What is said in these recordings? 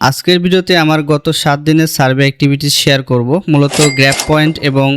আজকের ভিডিওতে আমার গত 7 দিনের সার্ভে অ্যাক্টিভিটিস শেয়ার করব। মূলত গ্র্যাব পয়েন্ট এবং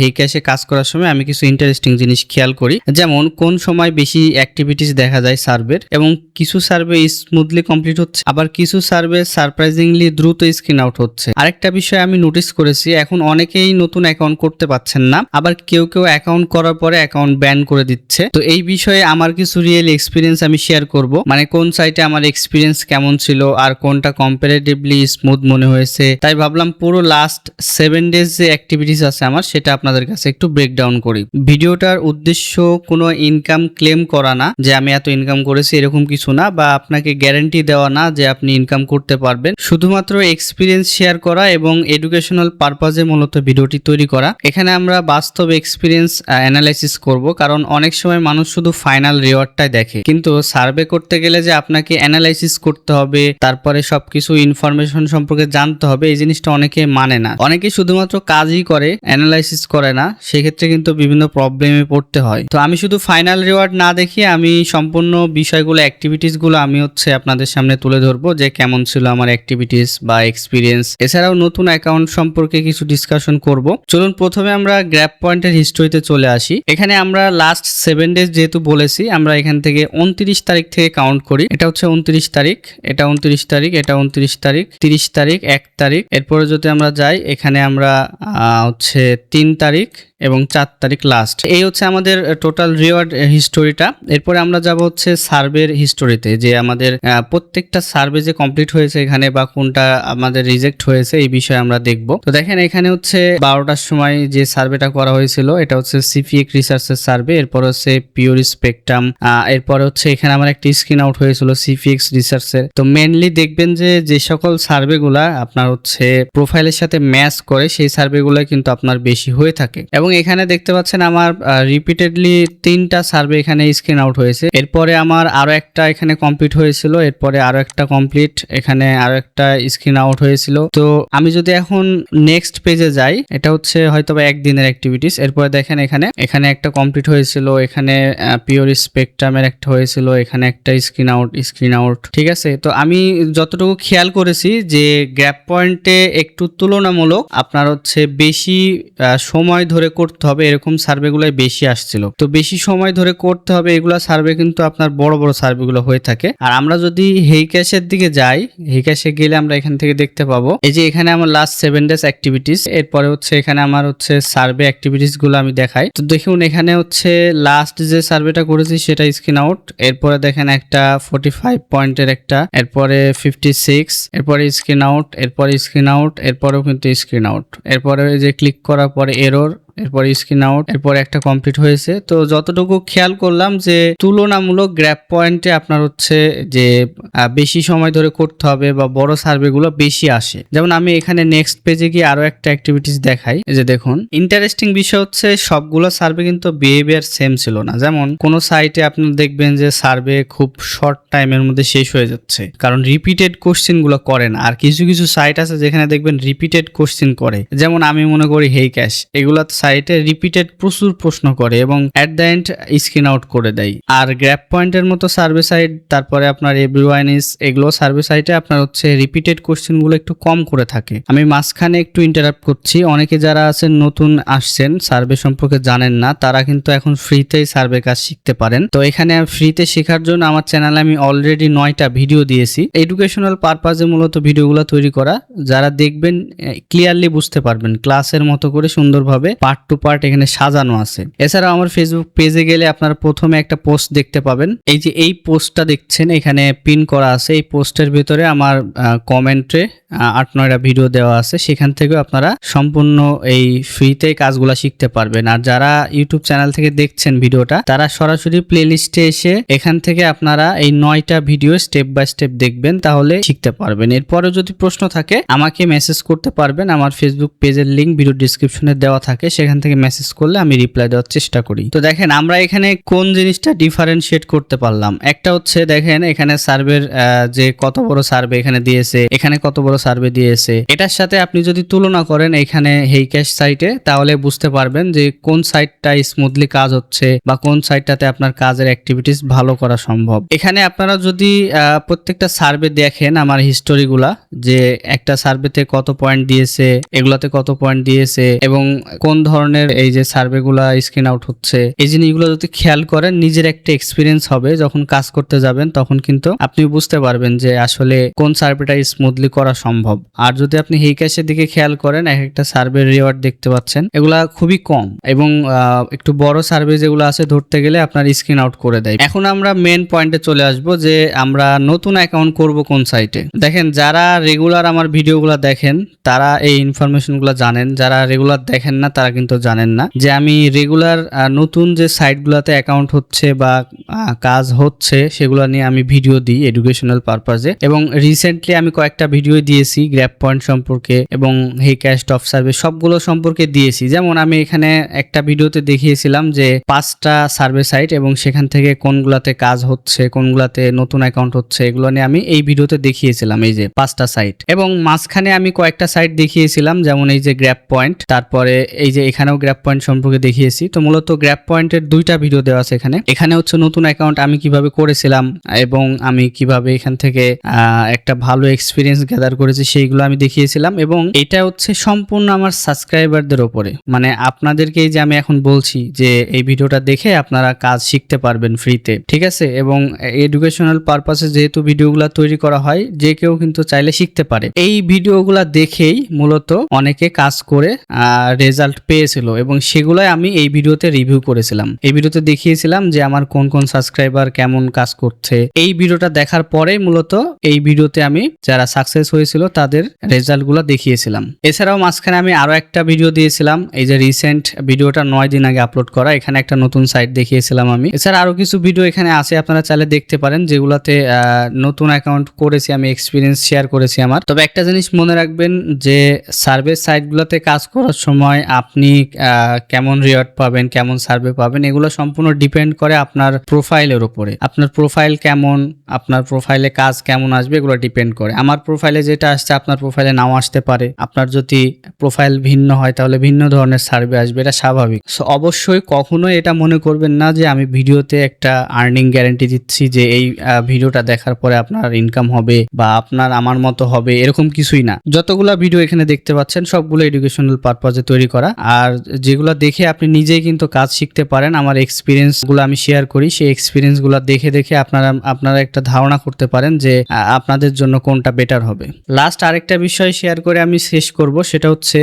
হেইক্যাশে কাজ করার সময় আমি কিছু ইন্টারেস্টিং জিনিস খেয়াল করি, যেমন কোন সময় বেশি অ্যাক্টিভিটিস দেখা যায় সার্ভের, এবং কিছু সার্ভে স্মুথলি কমপ্লিট হচ্ছে, আবার কিছু সার্ভে সারপ্রাইজিংলি দ্রুত স্ক্রিন আউট হচ্ছে। আরেকটা বিষয় আমি নোটিস করেছি, এখন অনেকেই নতুন অ্যাকাউন্ট করতে পারছেন না, আবার কেউ কেউ অ্যাকাউন্ট করার পরে অ্যাকাউন্ট ব্যান করে দিচ্ছে। তো এই বিষয়ে আমার কিছু রিয়েল এক্সপিরিয়েন্স আমি শেয়ার করব, মানে কোন সাইটে আমার এক্সপিরিয়েন্স কেমন ছিল আর কোনটা কম্পারেটিভলি স্মুথ মনে হয়েছে। তাই ভাবলাম পুরো লাস্ট 7 ডেজ যে অ্যাক্টিভিটিস আছে আমার, সেটা আপনাদের কাছে একটু ব্রেকডাউন করি। ভিডিওটার উদ্দেশ্য কোনো ইনকাম ক্লেম করা না, যে আমি এত ইনকাম করেছি এরকম কিছু না, বা আপনাকে গ্যারান্টি দেওয়া না যে আপনি ইনকাম করতে পারবেন। শুধুমাত্র এক্সপিরিয়েন্স শেয়ার করা এবং এডুকেশনাল পারপাজে মূলত ভিডিওটি তৈরি করা। এখানে আমরা বাস্তব এক্সপিরিয়েন্স অ্যানালাইসিস করব, কারণ অনেক সময় মানুষ শুধু ফাইনাল রিওয়ার্ডটাই দেখে, কিন্তু সার্ভে করতে গেলে যে আপনাকে অ্যানালাইসিস করতে হবে, তারপরে সবকিছু ইনফরমেশন সম্পর্কে জানতে হবে, এই জিনিসটা অনেকে মানে না। অনেকে শুধুমাত্র কাজই করে, অ্যানালাইসিস করে না, সেক্ষেত্রে কিন্তু বিভিন্ন প্রবলেমে পড়তে হয়। তো আমি শুধু ফাইনাল রিওয়ার্ড না দেখিয়ে আমি সম্পূর্ণ বিষয়গুলো, অ্যাক্টিভিটিস গুলো আমি আপনাদের সামনে তুলে ধরবো, যে কেমন ছিল আমার অ্যাক্টিভিটিস বা এক্সপিরিয়েন্স। এছাড়াও নতুন অ্যাকাউন্ট সম্পর্কে কিছু ডিসকাশন করব। চলুন প্রথমে আমরা গ্র্যাব পয়েন্টের হিস্ট্রিতে চলে আসি। এখানে আমরা লাস্ট 7 ডেজ যেহেতু বলেছি, আমরা এখান থেকে 29 তারিখ থেকে কাউন্ট করি। এটা হচ্ছে 29 তারিখ, এটা 29 তারিখ, এটা 29 তারিখ, 30 তারিখ, 1 তারিখ। এরপরে যদি আমরা যাই, এখানে আমরা হচ্ছে 3 তারিখ এবং 4 তারিখ লাস্ট। এই হচ্ছে আমাদের টোটাল রিওয়ার্ড হিস্টোরিটা। এরপরে আমরা যাব হচ্ছে সার্ভের হিস্টোরিতে, যে আমাদের প্রত্যেকটা সার্ভে যে কমপ্লিট হয়েছে এখানে, বা কোনটা আমাদের রিজেক্ট হয়েছে, এই বিষয়ে আমরা দেখব। তো দেখেন, এখানে হচ্ছে 12টার সময় যে সার্ভেটা করা হয়েছিল, এটা হচ্ছে সিপিএক রিসার্চের সার্ভে। এরপর হচ্ছে পিওর স্পেকট্রাম, এরপরে হচ্ছে এখানে আমার একটা স্ক্রিন আউট হয়েছিল সিপিএক্স রিসার্চের। তো মেনলি দেখবেন যে সকল সার্ভেগুলা আপনার হচ্ছে প্রোফাইলের সাথে ম্যাচ করে, সেই সার্ভেগুলো কিন্তু আপনার বেশি হয়ে থাকে। এবং এখানে দেখতে পাচ্ছেন আমার রিপিটেডলি 3টা সার্ভে এখানে স্ক্রিন আউট হয়েছে। এরপরে আমার আরো একটা এখানে কমপ্লিট হয়েছিল, এরপরে আরো একটা কমপ্লিট, এখানে আরো একটা স্ক্রিন আউট হয়েছিল। তো আমি যদি এখন নেক্সট পেজে যাই, এটা হচ্ছে হয়তো বা একদিনের অ্যাক্টিভিটিস। এরপরে দেখেন এখানে একটা কমপ্লিট হয়েছিল, এখানে পিওর স্পেকট্রামের একটা হয়েছিল, এখানে একটা স্ক্রিন আউট। ঠিক আছে, তো আমি যতটুকু খেয়াল করেছি যে গ্র্যাব পয়েন্টে একটু তুলনামূলক আপনার হচ্ছে বেশি সময় ধরে করতে হবে, এরকম সার্ভেগুলোই বেশি আসছিল। তো বেশি সময় ধরে করতে হবে এগুলা সার্ভে কিন্তু আপনার বড় বড় সার্ভেগুলো হয়ে থাকে। আর আমরা যদি হেইক্যাশের দিকে যাই, হেইক্যাশে গেলে আমরা এখান থেকে দেখতে পাবো, এই যে এখানে আমার লাস্ট 7 ডেজ অ্যাক্টিভিটিস। এরপরে হচ্ছে এখানে আমার হচ্ছে সার্ভে অ্যাক্টিভিটিস গুলো আমি দেখাই। তো দেখুন, এখানে হচ্ছে লাস্ট যে সার্ভেটা করেছি সেটা স্ক্রিন আউট। এরপরে দেখেন একটা 45 পয়েন্টের একটা, এরপরে 56, এরপরে স্ক্রিন আউট, এরপরে স্ক্রিন আউট, এরপরেও কিন্তু স্ক্রিন আউট। এরপরে যে ক্লিক করার পরে এরর, এরপর স্ক্রিন আউট, এরপর একটা কমপ্লিট হয়েছে। তো যতটুকু খেয়াল করলাম যে তুলনামূলক গ্র্যাব পয়েন্টে আপনার হচ্ছে যে বেশি সময় ধরে করতে হবে, বা বড় সার্ভেগুলো বেশি আসে। যেমন আমি এখানে নেক্সট পেজে গিয়ে আরো একটা অ্যাক্টিভিটিস দেখাই। এই যে দেখুন, ইন্টারেস্টিং বিষয় হচ্ছে সবগুলো সার্ভে কিন্তু বিহেভিয়ার সেম ছিল না। যেমন কোন সাইটে আপনি দেখবেন যে সার্ভে খুব শর্ট টাইমের মধ্যে শেষ হয়ে যাচ্ছে, কারণ রিপিটেড কোশ্চেন গুলো করে না। আর কিছু কিছু সাইট আছে যেখানে দেখবেন রিপিটেড কোশ্চেন করে, যেমন আমি মনে করি হেইক্যাশ, এগুলো সাইটে রিপিটেড প্রচুর প্রশ্ন করে এবং at the end screen out করে দেয়। আর গ্র্যাব পয়েন্টের মতো সার্ভে সাইট, তারপরে আপনার এভরিওয়ান ইজ, এগুলো সার্ভে সাইটে আপনার হচ্ছে রিপিটেড কোশ্চেন গুলো একটু কম করে থাকে। আমি মাঝখানে একটু ইন্টারাপ্ট করছি, অনেকে যারা আছেন নতুন আসছেন, সার্ভে সম্পর্কে জানেন না, তারা কিন্তু এখন ফ্রিতেই সার্ভে কাজ শিখতে পারেন। তো এখানে ফ্রিতে শেখার জন্য আমার চ্যানেলে আমি অলরেডি 9টা ভিডিও দিয়েছি, এডুকেশনাল পারপাজে মূলত ভিডিওগুলো তৈরি করা। যারা দেখবেন ক্লিয়ারলি বুঝতে পারবেন, ক্লাসের মতো করে সুন্দরভাবে পার্ট টু পার্ট এখানে সাজানো আছে। এছাড়াও আমার ফেসবুক পেজে গেলে আপনারা প্রথমে একটা পোস্ট দেখতে পাবেন। এই যে এই পোস্টটা দেখছেন এখানে পিন করা আছে, এই পোস্টের ভিতরে আমার কমেন্টে 8-9টা ভিডিও দেওয়া আছে, সেখান থেকেও আপনারা সম্পূর্ণ এই ফ্রিতে কাজগুলা শিখতে পারবেন। আর যারা ইউটিউব চ্যানেল থেকে দেখছেন ভিডিওটা, তারা সরাসরি প্লেলিস্টে এসে এখান থেকে আপনারা এই 9টা ভিডিও স্টেপ বাই স্টেপ দেখবেন, তাহলে শিখতে পারবেন। এরপরে যদি প্রশ্ন থাকে আমাকে মেসেজ করতে পারবেন, আমার ফেসবুক পেজের লিংক ভিডিও ডেসক্রিপশনে দেওয়া থাকে, সেখান থেকে মেসেজ করলে আমি রিপ্লাই দেওয়ার চেষ্টা করি। তো দেখেন আমরা এখানে কোন জিনিসটা ডিফারেন্সিয়েট করতে পারলাম, একটা হচ্ছে দেখেন এখানে সার্ভের যে কত বড় সার্ভে এখানে দিয়েছে, এখানে কত বড় সার্ভে দিয়েছে, এটার সাথে আপনি যদি তুলনা করেন এখানে হেইক্যাশ সাইটে, তাহলে বুঝতে পারবেন যে কোন সাইটটা স্মুথলি কাজ হচ্ছে বা কোন সাইটটাতে আপনার কাজের অ্যাক্টিভিটিস ভালো করা সম্ভব। এখানে আপনারা যদি প্রত্যেকটা সার্ভে দেখেন আমার হিস্টোরিগুলা, যে একটা সার্ভেতে কত পয়েন্ট দিয়েছে, এগুলাতে কত পয়েন্ট দিয়েছে এবং কোন ধরনের এই যে সার্ভেগুলা স্ক্রিন আউট হচ্ছে, এই জিনিসগুলো যদি খেয়াল করেন নিজের একটা এক্সপিরিয়েন্স হবে। যখন কাজ করতে যাবেন তখন কিন্তু আপনি বুঝতে পারবেন যে আসলে কোন সার্ভেটা স্মুথলি করা সম্ভব। আর যদি আপনি হেইক্যাশের দিকে খেয়াল করেন এক একটা সার্ভের রিওয়ার্ড দেখতে পাচ্ছেন এগুলা খুবই কম এবং একটু বড় সার্ভে যেগুলো আছে ধরতে গেলে আপনার স্ক্রিন আউট করে দেয়। এখন আমরা মেন পয়েন্টে চলে আসব যে আমরা নতুন অ্যাকাউন্ট করব কোন সাইটে। দেখেন যারা রেগুলার আমার ভিডিওগুলো দেখেন তারা এই ইনফরমেশনগুলো জানেন, যারা রেগুলার দেখেন না তারা কিন্তু জানেন না যে আমি রেগুলার নতুন যে সাইটগুলোতে অ্যাকাউন্ট হচ্ছে বা কাজ হচ্ছে সেগুলো নিয়ে আমি ভিডিও দিই এডুকেশনাল পারপাজে, এবং রিসেন্টলি আমি কয়েকটা ভিডিও দিয়েছি গ্র্যাপ পয়েন্ট সম্পর্কে এবং হেইক্যাশ টপ সার্ভে সবগুলো সম্পর্কে দিয়েছি। যেমন আমি এখানে একটা ভিডিওতে দেখিয়েছিলাম যে 5টা সার্ভে সাইট এবং সেখান থেকে কোনগুলাতে কাজ হচ্ছে, কোনগুলাতে নতুন অ্যাকাউন্ট হচ্ছে, এগুলো নিয়ে আমি এই ভিডিওতে দেখিয়েছিলাম এই যে 5টা সাইট। এবং মাঝখানে আমি কয়েকটা সাইট দেখিয়েছিলাম যেমন এই যে গ্র্যাপ পয়েন্ট, তারপরে এই যে এখানেও গ্র্যাপ পয়েন্ট সম্পর্কে দেখিয়েছি। তো মূলত গ্র্যাপ পয়েন্টের 2টা ভিডিও দেওয়া আছে এখানে। এখানে হচ্ছে নতুন অ্যাকাউন্ট আমি কিভাবে করেছিলাম এবং আমি কিভাবে এখান থেকে একটা ভালো এক্সপিরিয়েন্স গ্যাদার করেছি সেইগুলো আমি দেখিয়েছিলাম। এবং এটা হচ্ছে সম্পূর্ণ আমার সাবস্ক্রাইবারদের উপরে, মানে আপনাদেরকে যে আমি এখন বলছি যে এই ভিডিওটা দেখে আপনারা কাজ শিখতে পারবেন ফ্রিতে, ঠিক আছে। এবং এডুকেশনাল পারপাসে যেহেতু ভিডিওগুলো তৈরি করা হয় যে কেউ কিন্তু চাইলে শিখতে পারে। এই ভিডিওগুলো দেখেই মূলত অনেকে কাজ করে রেজাল্ট পেয়েছিল এবং সেগুলোই আমি এই ভিডিওতে রিভিউ করেছিলাম। এই ভিডিওতে দেখিয়েছিলাম যে আমার কোন কোন সাবস্ক্রাইবার কেমন কাজ করছে। এই ভিডিওটা দেখার পরে মূলত এই ভিডিওতে আমি যারা সাকসেস হয়েছিল তাদের রেজাল্টগুলো দেখিয়েছিলাম। এছাড়াও মাঝখানে আমি আরো একটা ভিডিও দিয়েছিলাম, এই যে রিসেন্ট ভিডিওটা 9 দিন আগে আপলোড করা, এখানে একটা নতুন সাইট দেখিয়েছিলাম আমি। এছাড়া আরো কিছু ভিডিও এখানে আছে আপনারা চাইলে দেখতে পারেন যেগুলাতে নতুন অ্যাকাউন্ট করেছি আমি, এক্সপিরিয়েন্স শেয়ার করেছি আমার। তবে একটা জিনিস মনে রাখবেন যে সার্ভে সাইটগুলোতে কাজ করার সময় আপনি কেমন রিওয়ার্ড পাবেন, কেমন সার্ভে পাবেন, এগুলো সম্পূর্ণ ডিপেন্ড করে আপনার প্রোফাইলের উপরে। আপনার প্রোফাইল কেমন, আপনার প্রোফাইলে কাজ কেমন আসবে এগুলো ডিপেন্ড করে। আমার প্রোফাইলে যেটা আসছে আপনার প্রোফাইলে নাও আসতে পারে। আপনার যদি প্রোফাইল ভিন্ন হয় তাহলে ভিন্ন ধরনের সার্ভে আসবে, এটা স্বাভাবিক। সো অবশ্যই কখনোই এটা মনে করবেন না যে আমি ভিডিওতে একটা আর্নিং গ্যারান্টি দিচ্ছি যে এই ভিডিওটা দেখার পরে আপনার ইনকাম হবে বা আপনার আমার মতো হবে, এরকম কিছুই না। যতগুলা ভিডিও এখানে দেখতে পাচ্ছেন সবগুলো এডুকেশনাল পারপাজে তৈরি করা, আর যেগুলো দেখে আপনি নিজেই কিন্তু কাজ শিখতে পারেন। আমার এক্সপিরিয়েন্স গুলো আমি শেয়ার করি, সেই এক্সপিরিয়েন্স গুলো দেখে দেখে আপনারা একটা ধারণা করতে পারেন যে আপনাদের জন্য কোনটা বেটার হবে। লাস্ট আরেকটা বিষয় শেয়ার করে আমি শেষ করব, সেটা হচ্ছে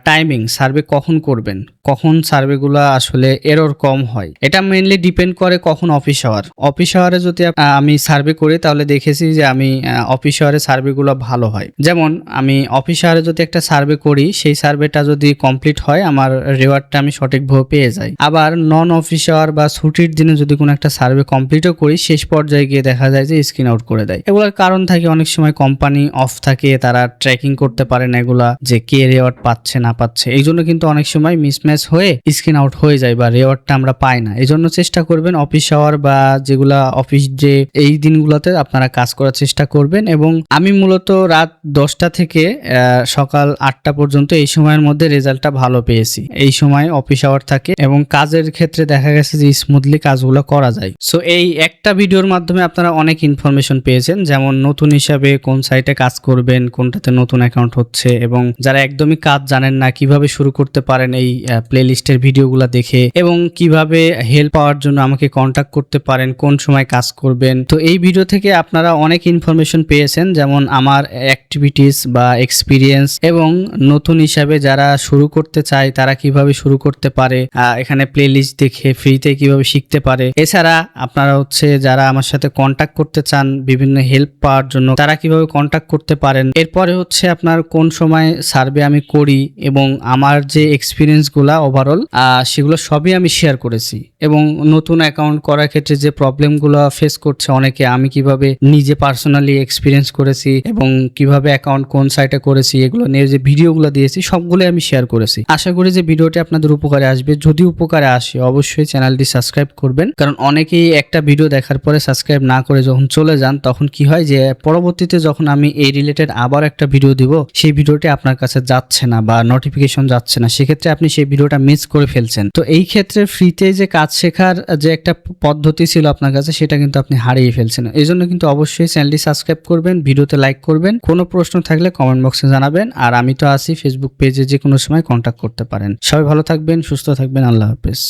টাইমিং। সার্ভে কখন করবেন, কখন সার্ভেগুলো আসলে এরর কম হয়, এটা মেইনলি ডিপেন্ড করে কখন অফিস আওয়ার। অফিস আওয়ারে যদি আমি সার্ভে করি তাহলে দেখেছি যে আমি অফিস আওয়ারে সার্ভেগুলো ভালো হয়। যেমন আমি অফিস আওয়ারে যদি একটা সার্ভে করি সেই সার্ভেটা যদি কমপ্লিট হয় আমার রিওয়ার্ডটা আমি সঠিকভাবে পেয়ে যাই। আবার নন অফিস আওয়ার বা ছুটির দিনে যদি কোনো একটা সার্ভে কমপ্লিটও করি শেষ পর্যায়ে গিয়ে দেখা যায় যে স্ক্রিন আউট করে দেয়। এগুলোর কারণ থাকে অনেক সময় কোম্পানি অফ থাকে, তারা ট্র্যাকিং করতে পারে না এগুলা যে কে রিওয়ার্ড পাচ্ছে না পাচ্ছে। এই জন্য কিন্তু অনেক সময় মিসম্যাচ হয়ে স্ক্রিন আউট হয়ে যায় বা রিওয়ার্ডটা আমরা পাই না। এই জন্য চেষ্টা করবেন অফিস আওয়ার বা যেগুলা অফিস যে এই দিনগুলোতে আপনারা কাজ করার চেষ্টা করবেন। এবং আমি মূলত রাত 10টা থেকে সকাল 8টা পর্যন্ত এই সময়ের মধ্যে রেজাল্টটা ভালো পেয়েছি। এই সময় অফিস আওয়ার থাকে এবং কাজের ক্ষেত্রে দেখা গেছে যে স্মুথলি কাজগুলো করা যায়। সো এই একটা ভিডিওর মাধ্যমে আপনারা অনেক ইনফরমেশন পেয়েছেন, যেমন নতুন হিসাবে কোন সাইটে কাজ করবেন, কোনটাতে নতুন অ্যাকাউন্ট হচ্ছে, এবং যারা একদমই কাজ জানেন না কিভাবে শুরু করতে পারেন এই প্লেলিস্টের ভিডিওগুলো দেখে, এবং কিভাবে হেল্প পাওয়ার জন্য আমাকে কন্টাক্ট করতে পারেন, কোন সময় কাজ করবেন। তো এই ভিডিও থেকে আপনারা অনেক ইনফরমেশন পেয়েছেন, যেমন আমার অ্যাক্টিভিটিস বা এক্সপিরিয়েন্স, এবং নতুন হিসাবে যারা শুরু করতে চায় তারা কিভাবে শুরু করতে পারে, এখানে প্লেলিস্ট দেখে ফ্রিতে কিভাবে শিখতে পারে। এছাড়া আপনারা হচ্ছে যারা আমার সাথে কন্টাক্ট করতে চান বিভিন্ন হেল্প পাওয়ার জন্য তারা কিভাবে কন্টাক্ট করতে পারেন। এরপরে হচ্ছে আপনার কোন সময় সার্ভে আমি করি এবং আমার যে এক্সপিরিয়েন্স গুলা ওভারঅল সেগুলো সবই আমি শেয়ার করেছি। এবং নতুন অ্যাকাউন্ট করার ক্ষেত্রে যে প্রবলেমগুলো ফেস করছে অনেকে, আমি কিভাবে নিজে পার্সোনালি এক্সপিরিয়েন্স করেছি এবং কিভাবে অ্যাকাউন্ট কোন সাইটে করেছি এগুলো নিয়ে যে ভিডিওগুলো দিয়েছি সবগুলো আমি শেয়ার করেছি। আশা করি করি যে ভিডিওটি আপনাদের উপকারে আসবে। যদি উপকারে আসে অবশ্যই চ্যানেলটি সাবস্ক্রাইব করবেন, কারণ অনেকেই একটা ভিডিও দেখার পরে সাবস্ক্রাইব না করে যখন চলে যান তখন কি হয় যে পরবর্তীতে যখন আমি এই রিলেটেড আবার একটা ভিডিও দিব সেই ভিডিওটি আপনার কাছে যাচ্ছে না বা নোটিফিকেশন যাচ্ছে না, সেক্ষেত্রে আপনি সেই ভিডিওটা মিস করে ফেলছেন। তো এই ক্ষেত্রে ফ্রিতে যে কাজ শেখার যে একটা পদ্ধতি ছিল আপনার কাছে সেটা কিন্তু আপনি হারিয়ে ফেলছেন। এই জন্য কিন্তু অবশ্যই চ্যানেলটি সাবস্ক্রাইব করবেন, ভিডিওতে লাইক করবেন, কোনো প্রশ্ন থাকলে কমেন্ট বক্সে জানাবেন। আর আমি তো আছি ফেসবুক পেজে, যে কোনো সময় কন্ট্যাক্ট করতে পারেন। সবাই ভালো থাকবেন, সুস্থ থাকবেন, আল্লাহ হাফেজ।